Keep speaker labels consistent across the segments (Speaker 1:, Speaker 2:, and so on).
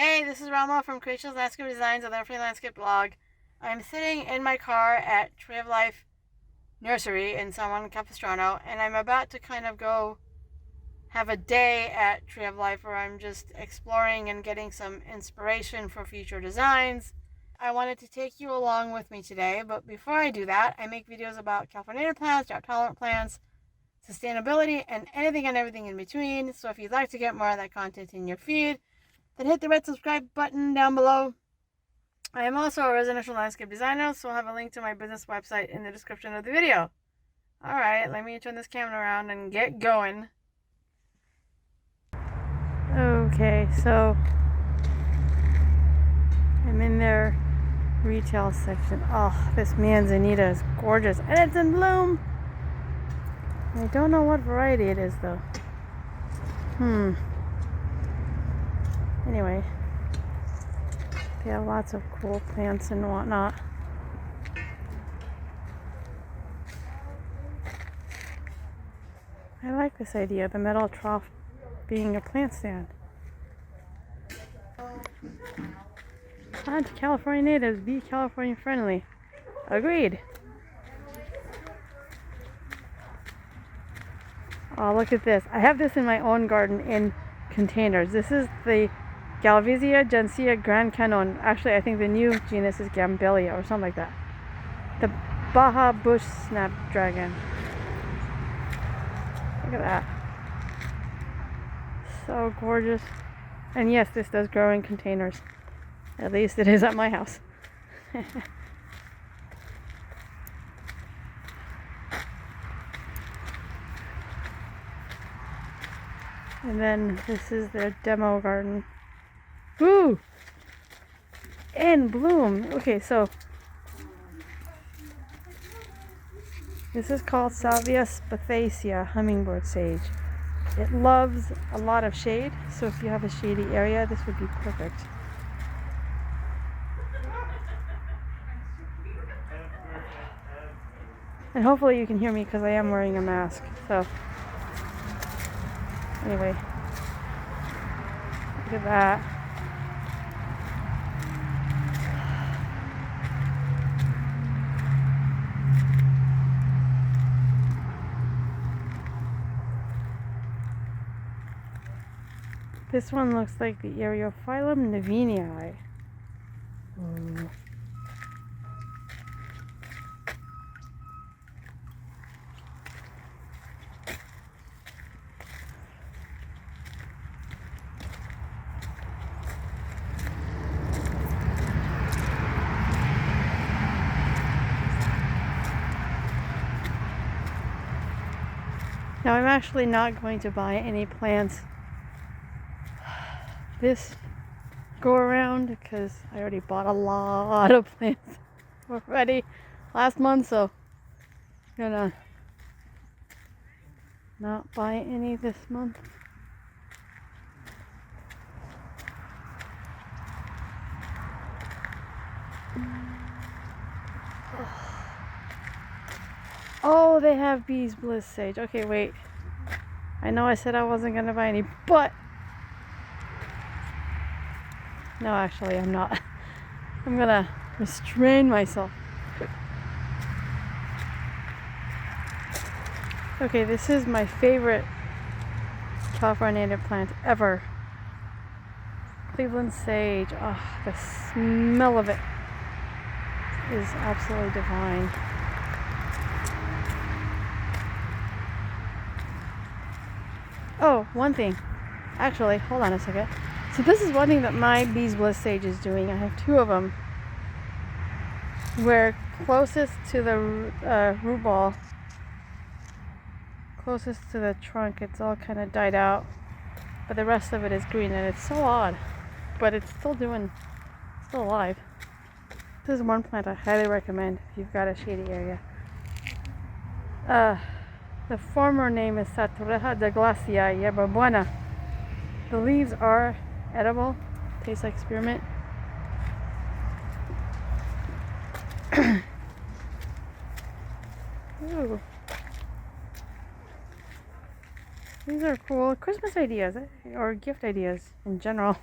Speaker 1: Hey, this is Rama from Creations Landscape Designs and the Free Landscape blog. I'm sitting in my car at Tree of Life Nursery in San Capistrano, and I'm about to kind of go have a day at Tree of Life where I'm just exploring and getting some inspiration for future designs. I wanted to take you along with me today, but before I do that, I make videos about California native plants, drought-tolerant plants, sustainability, and anything and everything in between. So if you'd like to get more of that content in your feed, then hit the red subscribe button down below. I am also a residential landscape designer, so I'll have a link to my business website in the description of the video. Alright, let me turn this camera around and get going. Okay, so I'm in their retail section. Oh, this manzanita is gorgeous, and it's in bloom. I don't know what variety it is though. Anyway, they have lots of cool plants and whatnot. I like this idea, the metal trough being a plant stand. Plant California natives, be California friendly. Agreed. Oh, look at this. I have this in my own garden in containers. This is the Galvizia Gencia Grand Canon. Actually, I think the new genus is Gambelia or something like that. The Baja Bush Snapdragon. Look at that. So gorgeous. And yes, this does grow in containers. At least it is at my house. And then this is their demo garden. Woo! In bloom. Okay, so this is called Salvia spathacea, hummingbird sage. It loves a lot of shade, so if you have a shady area, this would be perfect. And hopefully you can hear me because I am wearing a mask. So anyway, look at that. This one looks like the Eriophyllum navinii. Ooh. Now I'm actually not going to buy any plants this go around because I already bought a lot of plants already last month, so I'm gonna not buy any this month. Oh, they have bees bliss sage. Okay, wait. I know I said I wasn't gonna buy any, but no, actually I'm not. I'm gonna restrain myself. Okay, this is my favorite California native plant ever. Cleveland sage. Oh, the smell of it is absolutely divine. Oh, one thing. Actually, hold on a second. So this is one thing that my bees bliss sage is doing. I have two of them. Where closest to the root ball, closest to the trunk, it's all kind of died out, but the rest of it is green, and it's so odd, but it's still alive. This is one plant I highly recommend if you've got a shady area. The former name is Satureja de Glacia Yerba Buena. The leaves are edible, tastes like spearmint. Ooh. These are cool Christmas ideas or gift ideas in general.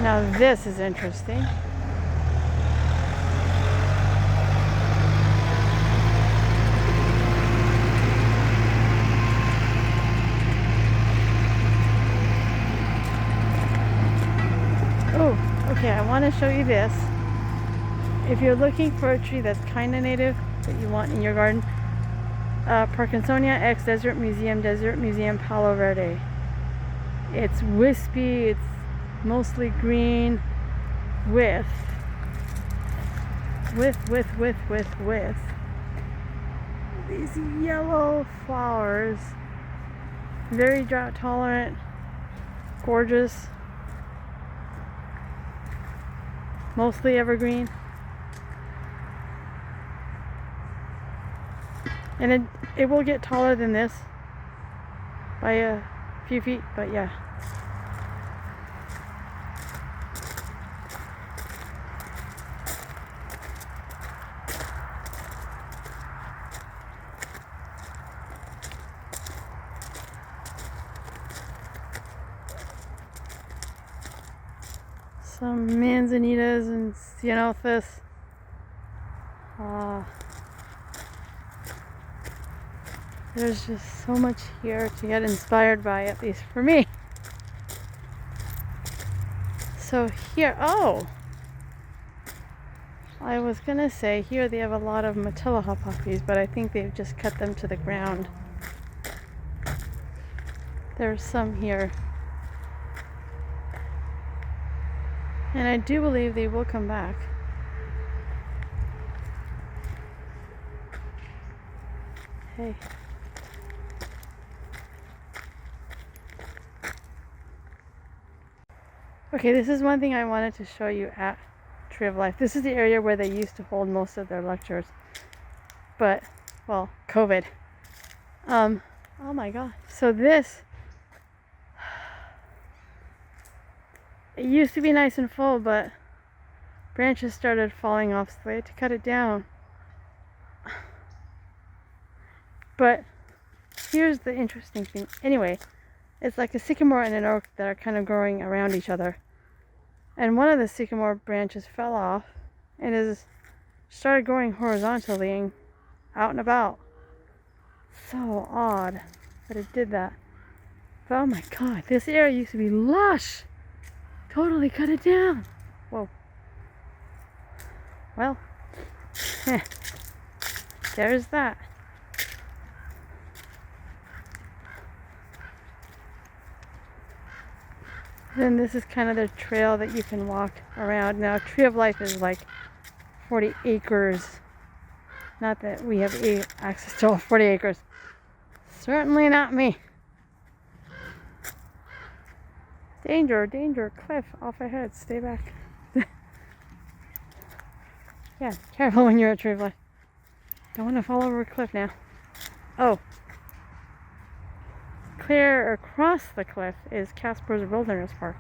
Speaker 1: Now this is interesting. Oh, okay, I want to show you this. If you're looking for a tree that's kind of native that you want in your garden, Parkinsonia X Desert Museum Palo Verde. It's wispy, it's mostly green with these yellow flowers. Very drought tolerant, gorgeous, mostly evergreen. And it will get taller than this by a few feet, but yeah. Some manzanitas and ceanothus. There's just so much here to get inspired by, at least for me. So here, oh! I was gonna say here they have a lot of Matilaha poppies, but I think they've just cut them to the ground. There's some here. And I do believe they will come back. Hey. Okay, this is one thing I wanted to show you at Tree of Life. This is the area where they used to hold most of their lectures. But, well, COVID. Oh my god. So this, it used to be nice and full, but branches started falling off, so they had to cut it down. But here's the interesting thing. Anyway, it's like a sycamore and an oak that are kind of growing around each other. And one of the sycamore branches fell off and is started growing horizontally and out and about. So odd that it did that. But oh my god, this area used to be lush. Totally cut it down. Whoa. Well, there's that. Then this is kind of the trail that you can walk around. Now, Tree of Life is like 40 acres. Not that we have access to all 40 acres. Certainly not me. Danger, danger, cliff off ahead. Stay back. Yeah, careful when you're at Tree of Life. Don't want to fall over a cliff now. Oh. Clear across the cliff is Casper's Wilderness Park.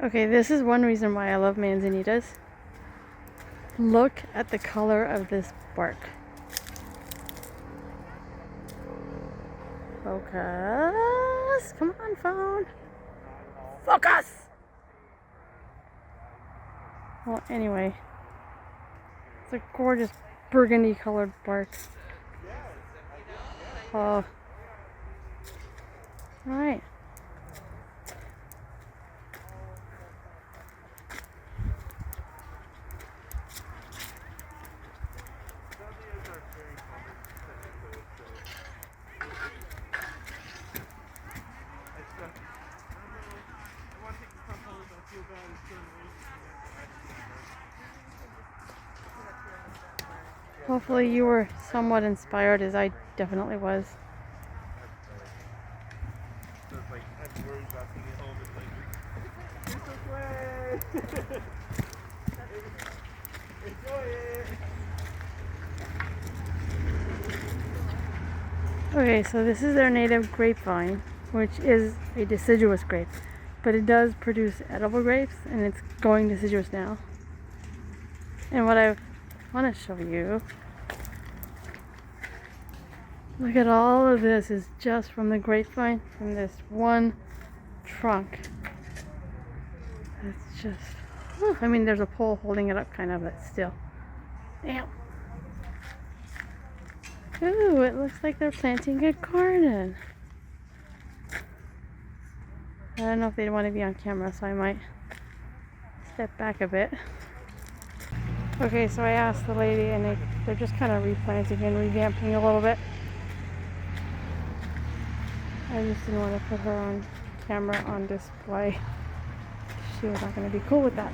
Speaker 1: Okay, this is one reason why I love manzanitas. Look at the color of this bark. Focus! Come on, phone! Focus! Well, anyway, it's a gorgeous burgundy colored bark. Oh. Alright. Hopefully you were somewhat inspired, as I definitely was. Okay, so this is their native grapevine, which is a deciduous grape, but it does produce edible grapes, and it's going deciduous now. And what I want to show you, look at all of this is just from the grapevine, from this one trunk. It's just, whew, I mean, there's a pole holding it up kind of, but still. Damn. Ooh, it looks like they're planting a garden. I don't know if they want to be on camera, so I might step back a bit. Okay, so I asked the lady, and they're just kind of replanting and revamping a little bit. I just didn't want to put her on camera on display. She was not going to be cool with that.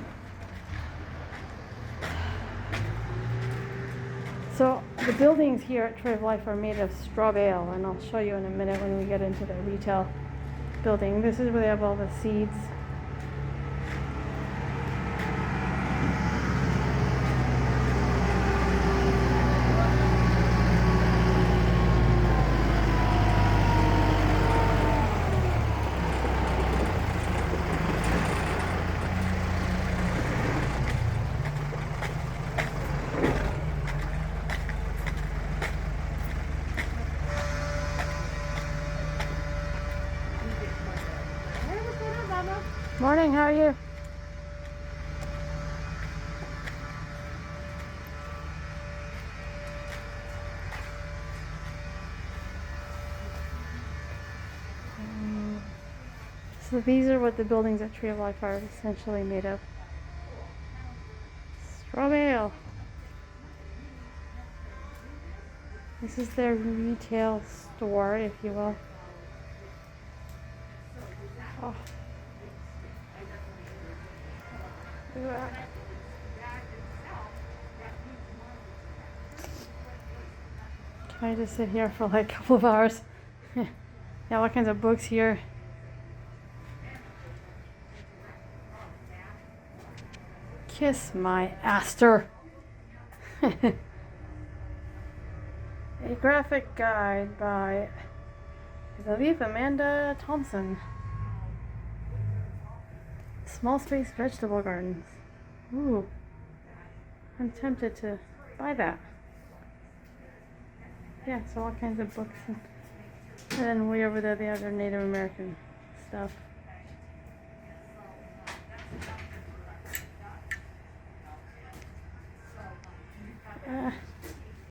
Speaker 1: So the buildings here at Tree of Life are made of straw bale, and I'll show you in a minute when we get into the retail building. This is where they have all the seeds. Morning, how are you? So these are what the buildings at Tree of Life are essentially made of. Straw bale. This is their retail store, if you will. Oh. Look at that. Can I just sit here for like a couple of hours? Yeah, all kinds of books here. Kiss my aster. A graphic guide by, I believe, Amanda Thompson. Small space vegetable gardens. Ooh, I'm tempted to buy that. Yeah, so all kinds of books. And then way over there they have their Native American stuff.